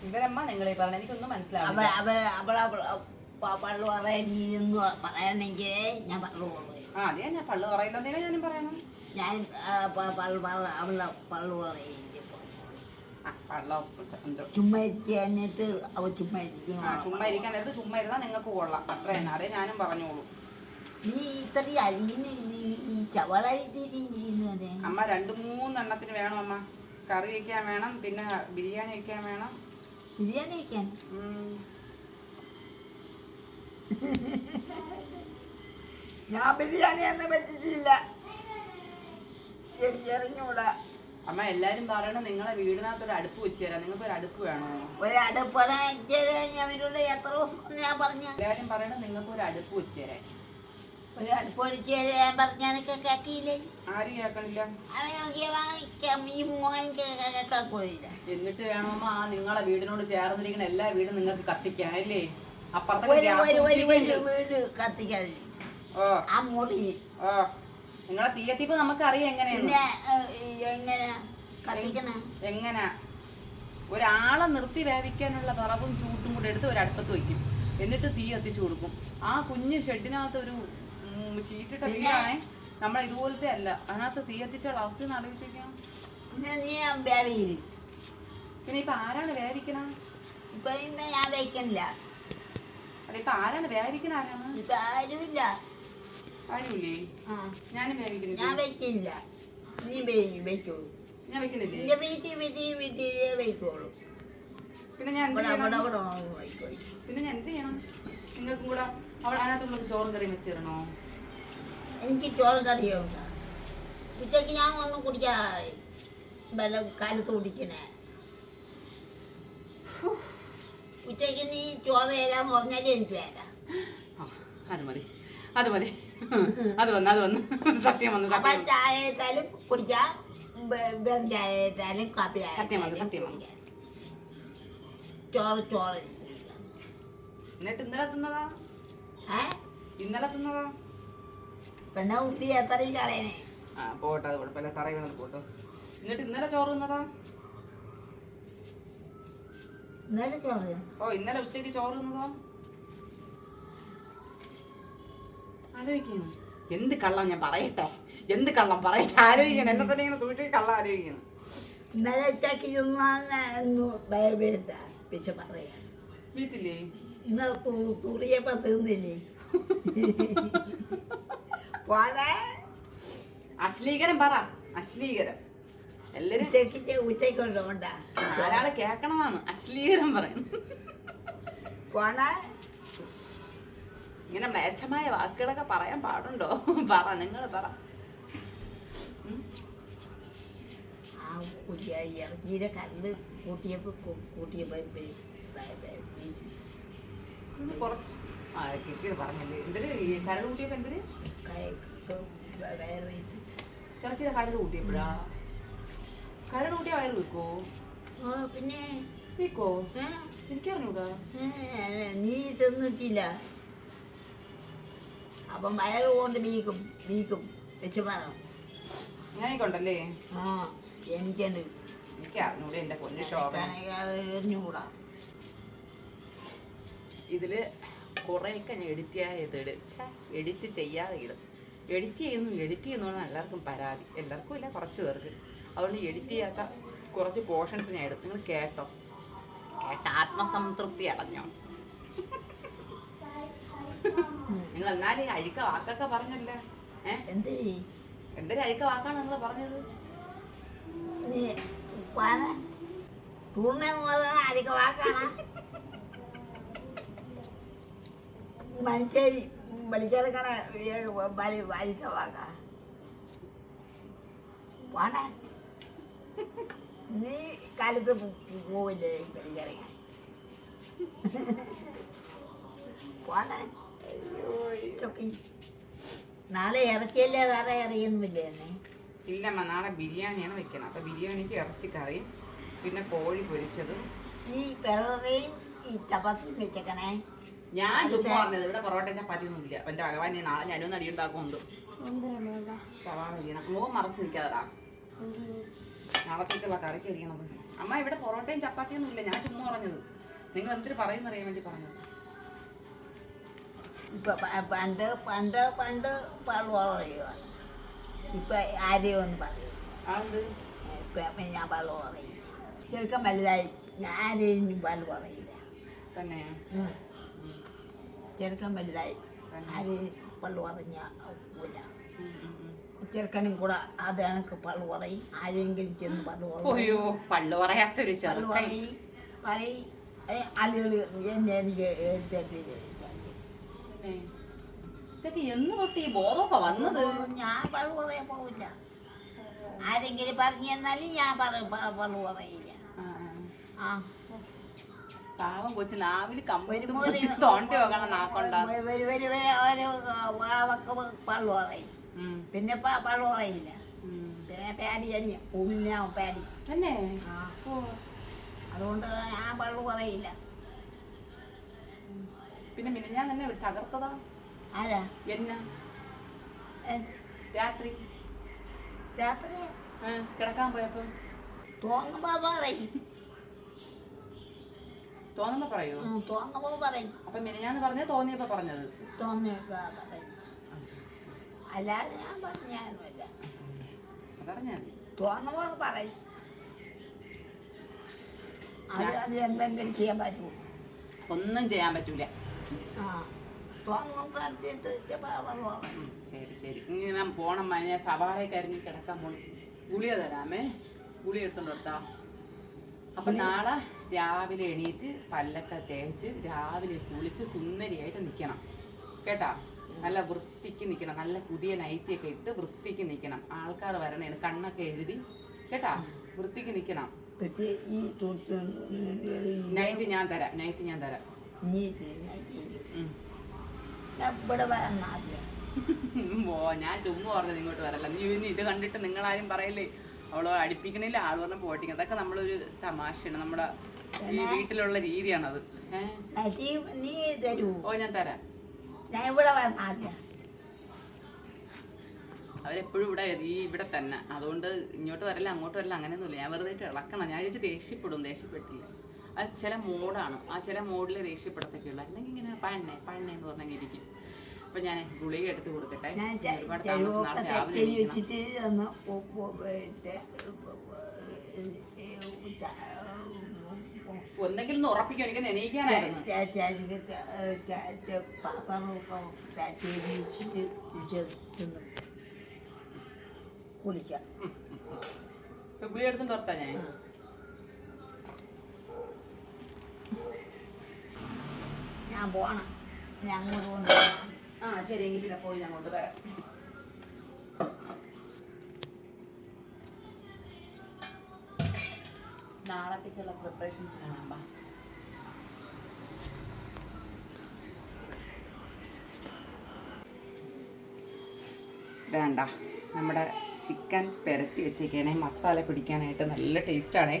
Speaker 1: ഇവരമ്മ നിങ്ങളീ പറഞ്ഞ എനിക്കൊന്നും മനസ്സിലാവും.
Speaker 2: അവളെ പള്ളു പറയുന്നു പറയണമെങ്കിൽ ഞാൻ പള്ളു പറയും.
Speaker 1: അതെ ഞാൻ പള്ളു പറയില്ലെന്നേ ഞാനും പറയണം.
Speaker 2: ഞാൻ അവളെ പള്ളു പറയും. ചുമ്മാ ഇരിക്കാനായിട്ട് അവൾ ചുമ്മാ ഇരിക്കണം.
Speaker 1: ചുമ്മാ ഇരിക്കാൻ നേരത്ത് ചുമ്മാ ഇരുന്നാൽ നിങ്ങൾക്ക് കൊള്ളാം. അത്ര തന്നെ അതേ ഞാനും പറഞ്ഞോളൂ.
Speaker 2: നീ ഇത്രയും അരിയുന്ന ചവളായിട്ട്
Speaker 1: അമ്മ 2-3 എണ്ണത്തിന് വേണം അമ്മ. കറി വയ്ക്കാൻ വേണം, പിന്നെ ബിരിയാണി വയ്ക്കാൻ വേണം.
Speaker 2: ബിരിയാണി വയ്ക്കാൻ ഞാൻ ബിരിയാണി ഒന്നും വെച്ചിട്ടില്ല. എനിക്കറിഞ്ഞൂടാ.
Speaker 1: അമ്മ എല്ലാരും പറയണ നിങ്ങളെ വീടിനകത്ത് ഒരു അടുപ്പ് വെച്ച് തരാം. നിങ്ങൾക്ക് ഒരു അടുപ്പ് വേണോ?
Speaker 2: ഒരടുപ്പട അവരോട് എത്ര ദിവസം ഞാൻ പറഞ്ഞു.
Speaker 1: എല്ലാരും പറയണ നിങ്ങൾക്ക് ഒരു അടുപ്പ് വെച്ച് തരാൻ.
Speaker 2: ഒരടുപ്പ് ഒഴിച്ച് തരാൻ പറഞ്ഞാനൊക്കെ കേക്കില്ലേ?
Speaker 1: ആരും കേൾക്കണില്ല. എന്നിട്ട് വേണോമ്മ ആ നിങ്ങളെ വീടിനോട് ചേർന്നിരിക്കുന്ന എല്ലാ വീടും നിങ്ങൾക്ക് കത്തിക്കാൻ അല്ലേ?
Speaker 2: വീട് കത്തിക്കാതെ ആ മുറി
Speaker 1: നിങ്ങളെ തീയത്തിപ്പ് നമുക്ക് അറിയാം എങ്ങനെ ഒരാളെ നിർത്തി വേവിക്കാനുള്ള പറവും ചൂട്ടും കൂടെ എടുത്ത് ഒരടുപ്പത്ത് വയ്ക്കും. എന്നിട്ട് തീ കത്തിച്ചു കൊടുക്കും. ആ കുഞ്ഞ് ഷെഡിനകത്ത് ഒരു ഷീറ്റിട്ട വീടാണേ. നമ്മളെ ഇതുപോലത്തെ അല്ല. അതിനകത്ത് തീ കത്തിച്ചുള്ള അവസ്ഥ ആലോചിക്കാം. പിന്നെ ഇപ്പൊ ആരാണ് വേവിക്കണം?
Speaker 2: ഇപ്പൊ ഞാൻ വയ്ക്കണില്ല.
Speaker 1: അല്ല ഇപ്പൊ ആരാണ് വേവിക്കണ? ആരാണ്?
Speaker 2: ഇപ്പൊ ആരുമില്ല.
Speaker 1: ആരുമില്ലേ? ഞാനും വേവിക്കുന്നില്ല.
Speaker 2: ഞാൻ വയ്ക്കില്ല. നീ വയ്ക്കോളൂ.
Speaker 1: ഞാൻ വെക്കണില്ലേ?
Speaker 2: എന്റെ വീട്ടിൽ വയ്ക്കോളൂ.
Speaker 1: പിന്നെ ഞാൻ എന്ത് ചെയ്യണം? നിങ്ങൾക്കും കൂടെ അവിടെ അതിനകത്തുള്ള ചോറും കറിയും വെച്ച് തരണോ?
Speaker 2: എനിക്ക് ചോറും കറിയോ ഉച്ചക്ക് ഞാൻ ഒന്നും കുടിക്കാ വെള്ളം കാലത്ത് കുടിക്കണേ. ഉച്ചക്ക് നീ ചോറ് തരാന്ന് പറഞ്ഞാലേ എനിക്ക് വേണ്ട.
Speaker 1: അത് മതി അത് മതി. അത് വന്ന് സത്യം വന്നു.
Speaker 2: അപ്പൊ ചായ ഇട്ടാലും കുടിക്കാം, വെറും ചായ ഇട്ടാലും കാപ്പി
Speaker 1: സത്യം വന്നു.
Speaker 2: ചോറ്
Speaker 1: എന്നിട്ട് ഇന്നലെ തിന്നതാ? ഇന്നലെ തിന്നതാ?
Speaker 2: പെണ്ണ ഉള്ളി എത്രയും കളയണേ.
Speaker 1: പോട്ടെ, അത് കുഴപ്പമില്ല. തറയിൽ പോട്ടോ. എന്നിട്ട് ഇന്നലെ ചോറ് തിന്നതാ?
Speaker 2: ഇന്നലെ ചോറ്
Speaker 1: ഇന്നലെ ഉച്ചയ്ക്ക് ചോറ് തിന്നതാ? ആലോചിക്കുന്നു. എന്ത് കള്ളം ഞാൻ പറയട്ടെ? എന്ത് കള്ളം പറയട്ടെ? ആലോചിക്കണം. എന്നെ തന്നെ ഇങ്ങനെ സൂക്ഷിച്ച് കള്ളം ആലോചിക്കണം.
Speaker 2: ഇന്നലെ ഉച്ചക്ക് പക്ഷെ പറയാ
Speaker 1: വീട്ടില്ലേ
Speaker 2: ഇന്ന് തുറിയപ്പോ തീർന്നില്ലേ?
Speaker 1: അശ്ലീകരം പറ. അശ്ലീകരം എല്ലാരും
Speaker 2: ഉച്ചക്കുണ്ടോണ്ട
Speaker 1: ഒരാളെ കേക്കണതാണ്. അശ്ലീകരം പറയും. ഇങ്ങനെ മേച്ചമായ വാക്കുകളൊക്കെ പറയാൻ പാടുണ്ടോ? പറ, നിങ്ങൾ പറ.
Speaker 2: ആ ഇറച്ചിയുടെ കല്ല് കൂട്ടിയപ്പോൾ
Speaker 1: ഒന്ന് കുറച്ച് കിട്ടിയത് പറഞ്ഞല്ലേ എന്തിന് ഈ കരട് കൂട്ടിയപ്പോ എന്തിന്
Speaker 2: വയറ് വെയിറ്റ്
Speaker 1: ഇറച്ചിയുടെ കരട് കൂട്ടിയപ്പോഴാ കരട് കൂട്ടിയ വയറ് വെക്കോ
Speaker 2: പിന്നെ
Speaker 1: വെക്കോ എനിക്കറിഞ്ഞൂടാ
Speaker 2: നീ തിന്നിട്ടില്ല അപ്പം വയറ് കൊണ്ട് വീക്കും വിശമാനം
Speaker 1: അങ്ങനെയൊക്കെ ഉണ്ടല്ലേ
Speaker 2: ആ എനിക്കുണ്ട്
Speaker 1: എനിക്ക് അറിഞ്ഞൂടെ എന്റെ പൊന്നു ശോഭ
Speaker 2: എറിഞ്ഞുകൂടാ
Speaker 1: ഇതില് കുറെയൊക്കെ ഞാൻ എഡിറ്റ് ചെയ്യാതെ ഇടും എഡിറ്റ് ചെയ്യുന്നതാണ് എല്ലാവർക്കും പരാതി എല്ലാവർക്കും ഇല്ല കുറച്ച് പേർക്ക് അതുകൊണ്ട് എഡിറ്റ് ചെയ്യാത്ത കുറച്ച് പോർഷൻസ് ഞാൻ എടുത്തു നിങ്ങൾ കേട്ടോ ആത്മസംതൃപ്തി അടഞ്ഞോ നിങ്ങൾ എന്നാലും അഴുക്ക വാക്കൊക്കെ പറഞ്ഞല്ലേ എന്തൊരു അഴുക്ക വാക്കാണ് നിങ്ങൾ പറഞ്ഞത്
Speaker 2: തൂർണെന്ന് പറഞ്ഞാൽ അഴുക്ക വാക്കാണ് വലിച്ചെടുക്കണ വലിക്ക വാക്ക പോണേ നീ കാലത്ത് പോവില്ലേ വലിച്ചിറങ്ങാൻ പോണേ നാളെ ഇറച്ചിയല്ലേ വേറെ അറിയുന്നില്ലേ എന്നെ
Speaker 1: ഇല്ലമ്മ നാളെ ബിരിയാണിയാണ് വെക്കണം അപ്പൊ ബിരിയാണിക്ക് ഇറച്ചിക്കറിയും പിന്നെ കോഴി പൊരിച്ചതും
Speaker 2: ഈ പെറയും ഈ ചപ്പാത്തിയും വെച്ചേക്കണേ
Speaker 1: ഞാൻ ചുമ്മാ പറഞ്ഞത് ഇവിടെ പൊറോട്ട ചപ്പാത്തി ഒന്നും ഇല്ല എന്റെ ഭഗവാൻ നാളെ ഞാനൊന്ന് അടി ഉണ്ടാക്കുന്നുണ്ട് സവാള അരിയണം മുഖം മറച്ചു നിൽക്കാതാ നാളത്തേക്കുള്ള കറിക്ക് അരിയണത് അമ്മ ഇവിടെ പൊറോട്ടയും ചപ്പാത്തിയൊന്നും ഇല്ല ഞാൻ ചുമ്മാ പറഞ്ഞത് നിങ്ങൾ എന്തിനു പറയുന്നറിയാൻ വേണ്ടി പറഞ്ഞത്
Speaker 2: ഇപ്പൊ പണ്ട് പറയുക ഇപ്പൊ ആരെയും ഒന്ന് പറയും
Speaker 1: അത്
Speaker 2: ഇപ്പൊ ഞാൻ പള്ളു പറയില്ല ചെറുക്കം വലുതായി ഞാൻ ആരെയും പള്ളു പറയില്ല
Speaker 1: തന്നെ
Speaker 2: ചെറുക്കം വലുതായി ആരെയും പള്ളു പറഞ്ഞ ചെറുക്കനും കൂടെ അത് എനിക്ക് പള്ളു പറയും ആരെങ്കിലും ചെന്ന്
Speaker 1: പള്ളു പറയാത്തൊരു
Speaker 2: പറയും ആളുകൾ എന്നെ എനിക്ക് എടുത്തെടുത്ത്
Speaker 1: ഇതൊക്കെ എന്ന് തൊട്ട് ഈ ബോധമൊക്കെ വന്നത്
Speaker 2: ഞാൻ പള്ളു പറയാൻ പോവില്ല ആരെങ്കിലും പറഞ്ഞു തന്നാലും ഞാൻ പള്ളു പറയില്ല ആ
Speaker 1: പാവം കൊച്ചു നാവില് തോണ്ടി വെക്കണം നാക്കൊണ്ടാ
Speaker 2: പള്ളു പറയും പിന്നെ പള്ളു പറയില്ല പിന്നെ പേടി അടി ഉള്ളിനാവും പേടി
Speaker 1: തന്നെ
Speaker 2: അതുകൊണ്ട് ഞാൻ പള്ളു പറയില്ല
Speaker 1: പിന്നെ ഞാൻ തന്നെ തകർത്തതാ
Speaker 2: ആരാ
Speaker 1: എന്നാ രാത്രി കിടക്കാൻ പോയപ്പോ
Speaker 2: തോന്നുമ്പോ പറയും
Speaker 1: തോന്നുമ്പോ പറയൂ
Speaker 2: തോന്നുമ്പോ പറയും
Speaker 1: അപ്പൊ മിനിഞ്ഞാന്ന് പറഞ്ഞത് തോന്നിയപ്പോ പറഞ്ഞത്
Speaker 2: തോന്നിയപ്പോ പറയും അല്ലാതെ ഞാൻ പറഞ്ഞാലുമല്ല
Speaker 1: പറഞ്ഞാൽ
Speaker 2: തോന്നുമ്പോ പറയും അത് എന്തെങ്കിലും ചെയ്യാൻ പറ്റുമോ
Speaker 1: ഒന്നും ചെയ്യാൻ പറ്റൂല
Speaker 2: ആ തോന്നുമ്പോ
Speaker 1: ശരി ശരി ഇങ്ങനെ പോണം മനെ സവാളയൊക്കെ അരിഞ്ഞ് കിടക്കാൻ പോണം ഗുളിക തരാമേ ഗുളിക എടുത്തോണ്ട് കൊടുത്താ അപ്പൊ നാളെ രാവിലെ എണീറ്റ് പല്ലൊക്കെ തേച്ച് രാവിലെ കുളിച്ച് സുന്ദരിയായിട്ട് നിൽക്കണം കേട്ടാ നല്ല വൃത്തിക്ക് നിൽക്കണം നല്ല പുതിയ നൈറ്റിയൊക്കെ ഇട്ട് വൃത്തിക്ക് നിൽക്കണം ആൾക്കാർ വരണേന് കണ്ണൊക്കെ എഴുതി കേട്ടാ വൃത്തിക്ക് നിൽക്കണം നൈറ്റ് ഞാൻ തരാം ഞാൻ ചുമ്മാ പറഞ്ഞത് ഇങ്ങോട്ട് വരല്ല നീ ഇനി ഇത് കണ്ടിട്ട് നിങ്ങളാരും പറയല്ലേ അവളോ അടുപ്പിക്കണില്ല ആൾ പറഞ്ഞ പോട്ടിക്കണം അതൊക്കെ നമ്മളൊരു തമാശയാണ് നമ്മുടെ ഈ വീട്ടിലുള്ള രീതിയാണത് ഓ ഞാൻ തരാം അവരെപ്പോഴും ഇവിടെ തന്നെ അതുകൊണ്ട് ഇങ്ങോട്ട് വരല്ല അങ്ങോട്ട് വരല്ല അങ്ങനെയൊന്നുമില്ല ഞാൻ വെറുതെ ഇളക്കണം ഞാൻ ചോദിച്ചാൽ ദേഷ്യപ്പെട്ടില്ല അത് ചില മോഡാണ് ആ ചില മോഡിൽ ദേഷ്യപ്പെടത്തൊക്കെ ഉള്ളു അല്ലെങ്കിൽ ഇങ്ങനെ പഴണ്ണേന്ന് പറഞ്ഞെങ്കിൽ ഇരിക്കും അപ്പൊ ഞാൻ ഗുളിക എടുത്ത് കൊടുക്കട്ടെ ഒരുപാട് താമസം നാളെ എന്തെങ്കിലും ഒന്ന് ഉറപ്പിക്കും എനിക്ക് നെനയിക്കാനായിരുന്നു
Speaker 2: കുളിക്കാം
Speaker 1: ഗുളിക എടുത്തും തുറത്താ
Speaker 2: ഞാൻ പോണം ഞാൻ അങ്ങോട്ട് കൊണ്ടുപോകണം
Speaker 1: ആ ശരി എങ്കിൽ പിന്നെ പോയി ഞാൻ കൊണ്ടുതരാം നാളത്തേക്കുള്ള പ്രിപ്പറേഷൻസ് കാണാം. വേണ്ട, നമ്മുടെ ചിക്കൻ പുരട്ടി വെച്ചേക്കണേ, മസാല പിടിക്കാനായിട്ട് നല്ല ടേസ്റ്റാണേ.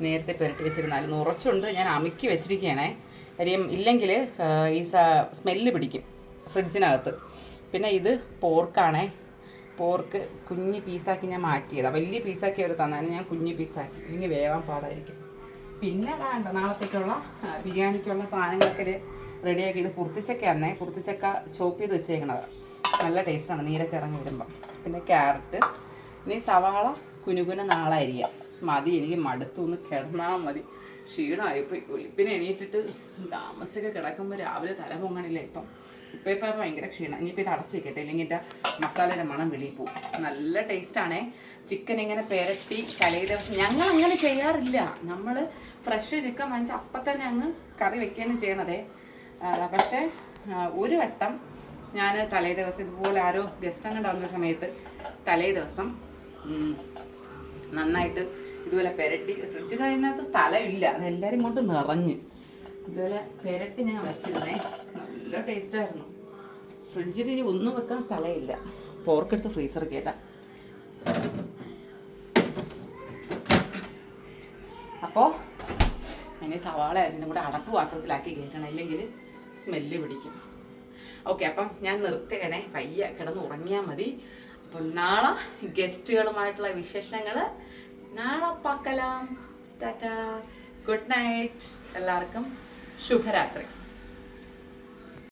Speaker 1: നേരത്തെ പുരട്ടി വെച്ചിരുന്നാലും നിറച്ചുണ്ട്, ഞാൻ അമുക്കി വെച്ചിരിക്കുകയാണേ. കാര്യം ഇല്ലെങ്കിൽ ഈ സ്മെല്ല് പിടിക്കും ഫ്രിഡ്ജിനകത്ത്. പിന്നെ ഇത് പോർക്കാണേ, പോർക്ക് കുഞ്ഞ് പീസാക്കി ഞാൻ മാറ്റിയതാണ്. വലിയ പീസാക്കി അവർ തന്നാലും ഞാൻ കുഞ്ഞ് പീസാക്കി, ഇല്ലെങ്കിൽ വേവാൻ പാടായിരിക്കും. പിന്നെ വേണ്ട, നാളത്തേക്കുള്ള ബിരിയാണിക്കുള്ള സാധനങ്ങളൊക്കെ റെഡിയാക്കി. ഇത് കുർത്തിച്ചക്കയാണേ, കുർത്തിച്ചക്ക ചോപ്പ് ചെയ്ത് വെച്ചേക്കണത്, നല്ല ടേസ്റ്റാണ് നീരൊക്കെ ഇറങ്ങി വരുമ്പോൾ. പിന്നെ ക്യാരറ്റ്, ഇനി സവാള കുനുകുന നാളായിരിക്കാം. മതി, എനിക്ക് മടുത്തൊന്ന് കിടന്നാൽ മതി, ക്ഷീണമായിപ്പോയി. പിന്നെ എണീറ്റിട്ട് താമസിച്ചൊക്കെ കിടക്കുമ്പോൾ രാവിലെ തല പൊങ്ങണില്ല. ഇപ്പം ഭയങ്കര ക്ഷീണം. ഇനിയിപ്പോൾ ഇത് അടച്ചു വെക്കട്ടെ, ഇല്ലെങ്കിൽ എൻ്റെ മസാലയുടെ മണം വെളിയിൽ പോവും. നല്ല ടേസ്റ്റാണേ. ചിക്കൻ ഇങ്ങനെ പെരട്ടി തലേ ദിവസം ഞങ്ങൾ അങ്ങനെ ചെയ്യാറില്ല. നമ്മൾ ഫ്രഷ് ചിക്കൻ വാങ്ങിച്ച് അപ്പം തന്നെ അങ്ങ് കറി വെക്കുകയാണ് ചെയ്യണതേ. പക്ഷേ ഒരു വട്ടം ഞാൻ തലേ ദിവസം ഇതുപോലെ ആരോ ഗസ്റ്റ് ഉണ്ടാകുന്ന സമയത്ത് തലേ ദിവസം നന്നായിട്ട് ഇതുപോലെ പെരട്ടി, ഫ്രിഡ്ജ് കഴിഞ്ഞകത്ത് സ്ഥലമില്ല, അതെല്ലാവരും കൊണ്ട് നിറഞ്ഞ് ഇതുപോലെ പെരട്ടി ഞാൻ വെച്ചിരുന്നേ. നല്ല ടേസ്റ്റായിരുന്നു. ഫ്രിഡ്ജിൽ ഇനി ഒന്നും വെക്കാൻ സ്ഥലമില്ല. പോർക്കെടുത്ത് ഫ്രീസർ കയറ്റാം. അപ്പോൾ അതിന് സവാള അതിൻ്റെ കൂടെ അടപ്പ് പാത്രത്തിലാക്കി കയറ്റണം, ഇല്ലെങ്കിൽ സ്മെല്ല് പിടിക്കും. ഓക്കെ, അപ്പം ഞാൻ നിർത്തുകയാണേ, പയ്യ കിടന്ന് ഉറങ്ങിയാൽ മതി. അപ്പം നാളെ ഗസ്റ്റുകളുമായിട്ടുള്ള വിശേഷങ്ങൾ നാളെ പാക്കലാം. ടാറ്റാ, ഗുഡ് നൈറ്റ്, എല്ലാവർക്കും ശുഭരാത്രി.